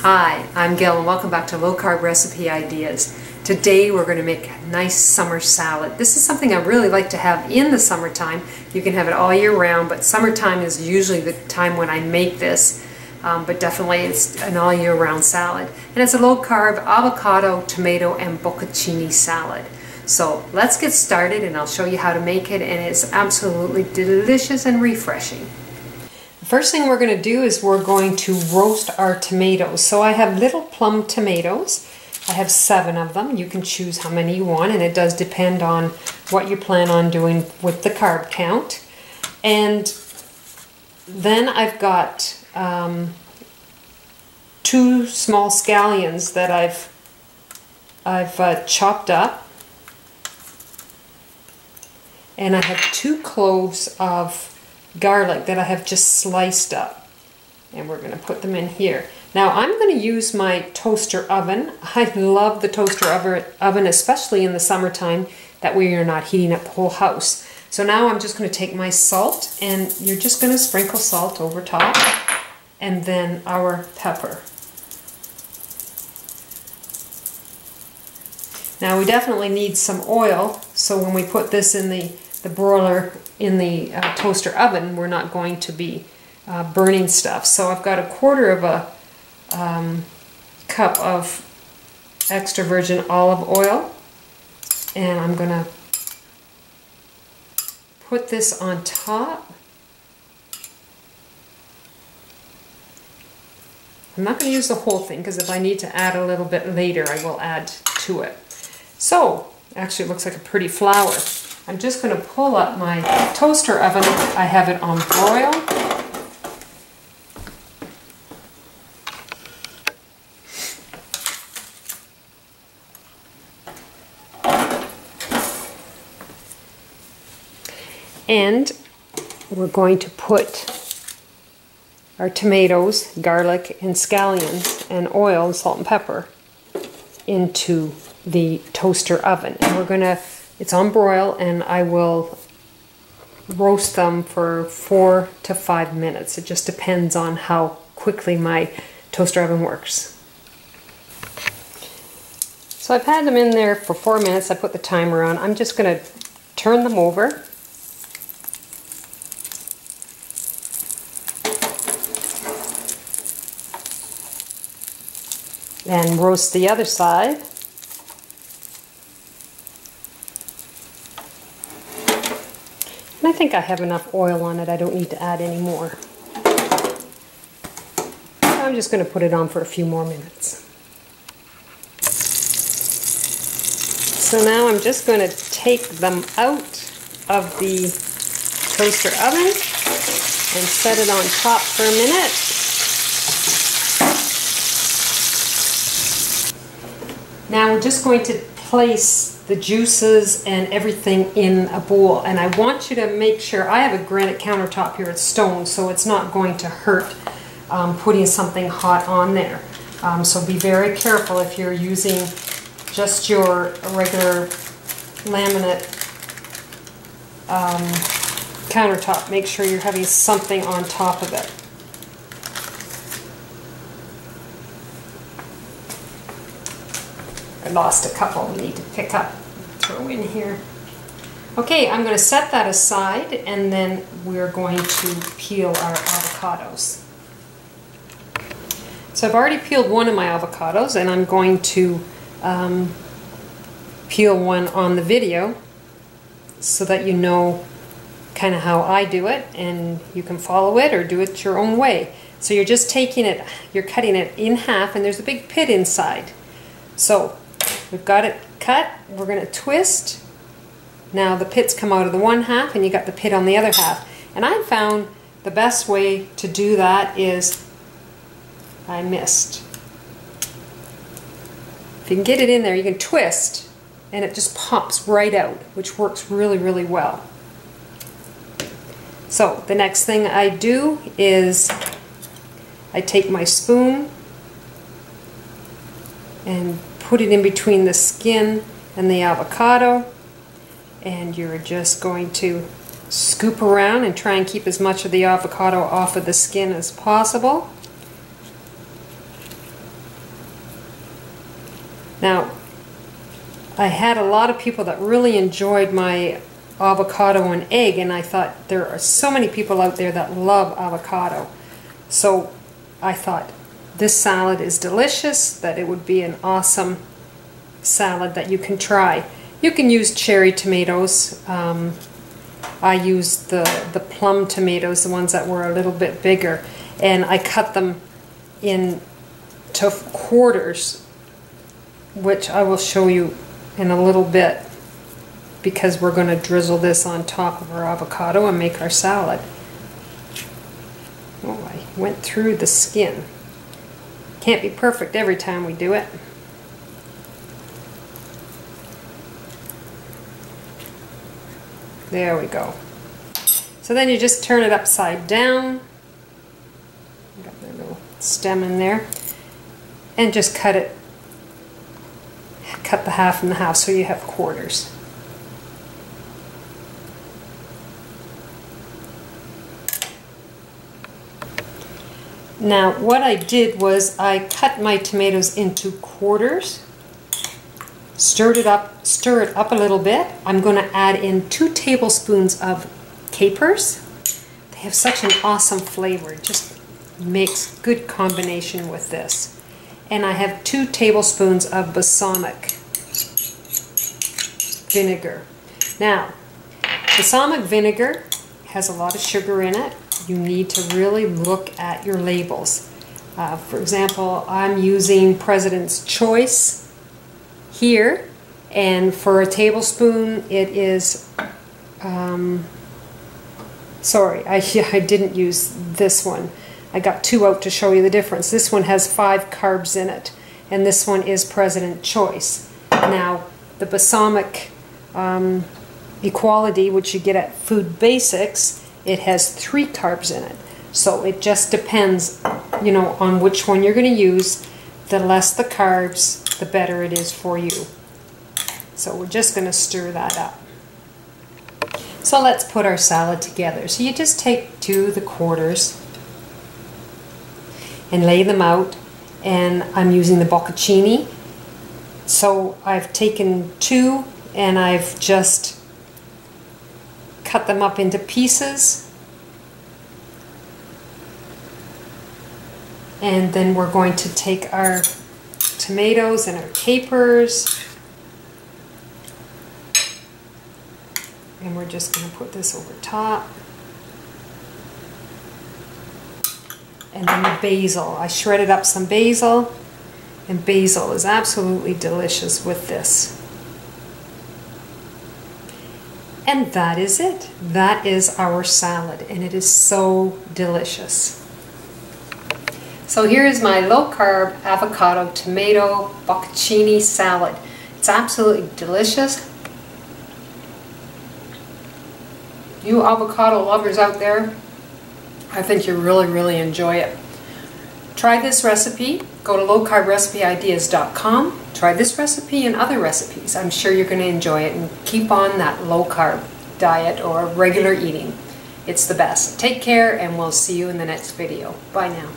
Hi, I'm Gail and welcome back to Low Carb Recipe Ideas. Today we're going to make a nice summer salad. This is something I really like to have in the summertime. You can have it all year round, but summertime is usually the time when I make this. But definitely it's an all year round salad. And it's a low carb avocado, tomato, and bocconcini salad. So let's get started and I'll show you how to make it, and it's absolutely delicious and refreshing. The first thing we're going to do is we're going to roast our tomatoes. So I have little plum tomatoes. I have 7 of them. You can choose how many you want, and it does depend on what you plan on doing with the carb count. And then I've got 2 small scallions that I've chopped up, and I have 2 cloves of garlic that I have just sliced up, and we're going to put them in here. Now I'm going to use my toaster oven. I love the toaster oven, especially in the summertime. That way you're not heating up the whole house. So now I'm just going to take my salt, and you're just going to sprinkle salt over top, and then our pepper. Now we definitely need some oil, so when we put this in the broiler in the toaster oven, we're not going to be burning stuff. So I've got 1/4 of a cup of extra virgin olive oil, and I'm going to put this on top. I'm not going to use the whole thing, because if I need to add a little bit later, I will add to it. So, actually it looks like a pretty flower. I'm just going to pull up my toaster oven. I have it on broil. And we're going to put our tomatoes, garlic, and scallions, and oil, and salt and pepper into the toaster oven. And we're going to, it's on broil, and I will roast them for 4 to 5 minutes. It just depends on how quickly my toaster oven works. So I've had them in there for 4 minutes. I put the timer on. I'm just going to turn them over. And roast the other side. And I think I have enough oil on it. I don't need to add any more. I'm just going to put it on for a few more minutes. So now I'm just going to take them out of the toaster oven and set it on top for a minute. Now we're just going to place the juices and everything in a bowl, and I want you to make sure, I have a granite countertop here, it's stone, so it's not going to hurt putting something hot on there. So be very careful if you're using just your regular laminate countertop. Make sure you're having something on top of it. I lost a couple I need to pick up, throw in here. Okay, I'm going to set that aside, and then we're going to peel our avocados. So I've already peeled one of my avocados, and I'm going to peel one on the video so that you know kind of how I do it, and you can follow it or do it your own way. So you're just taking it, you're cutting it in half, and there's a big pit inside. So we've got it cut, we're going to twist. Now the pits come out of the one half, and you got the pit on the other half. And I found the best way to do that is, I missed. If you can get it in there, you can twist, and it just pops right out, which works really, really well. So the next thing I do is I take my spoon and put it in between the skin and the avocado, and you're just going to scoop around and try and keep as much of the avocado off of the skin as possible. Now, I had a lot of people that really enjoyed my avocado and egg, and I thought there are so many people out there that love avocado. So I thought this salad is delicious, that it would be an awesome salad that you can try. You can use cherry tomatoes. I used the plum tomatoes, the ones that were a little bit bigger, and I cut them into quarters, which I will show you in a little bit, because we're going to drizzle this on top of our avocado and make our salad. Oh, I went through the skin. Can't be perfect every time we do it. There we go. So then you just turn it upside down. Got the little stem in there. And just cut it. Cut the half in the half so you have quarters. Now what I did was I cut my tomatoes into quarters. Stir it up a little bit. I'm going to add in 2 tablespoons of capers. They have such an awesome flavor. It just makes good combination with this. And I have 2 tablespoons of balsamic vinegar. Now, balsamic vinegar has a lot of sugar in it. You need to really look at your labels. For example, I'm using President's Choice here, and for a tablespoon it is sorry, I didn't use this one. I got 2 out to show you the difference. This one has 5 carbs in it, and this one is President's Choice. Now the balsamic equality, which you get at Food Basics, it has 3 carbs in it. So it just depends, you know, on which one you're going to use. The less the carbs, the better it is for you. So we're just going to stir that up. So let's put our salad together. So you just take 2 of the quarters and lay them out, and I'm using the bocconcini. So I've taken 2 and I've just cut them up into pieces. And then we're going to take our tomatoes and our capers, and we're just going to put this over top. And then the basil. I shredded up some basil, and basil is absolutely delicious with this. And that is it. That is our salad, and it is so delicious. So here is my low-carb avocado tomato bocconcini salad. It's absolutely delicious. You avocado lovers out there, I think you'll really enjoy it. Try this recipe. Go to lowcarbrecipe.ideas.com. Try this recipe and other recipes. I'm sure you're going to enjoy it, and keep on that low-carb diet or regular eating. It's the best. Take care, and we'll see you in the next video. Bye now.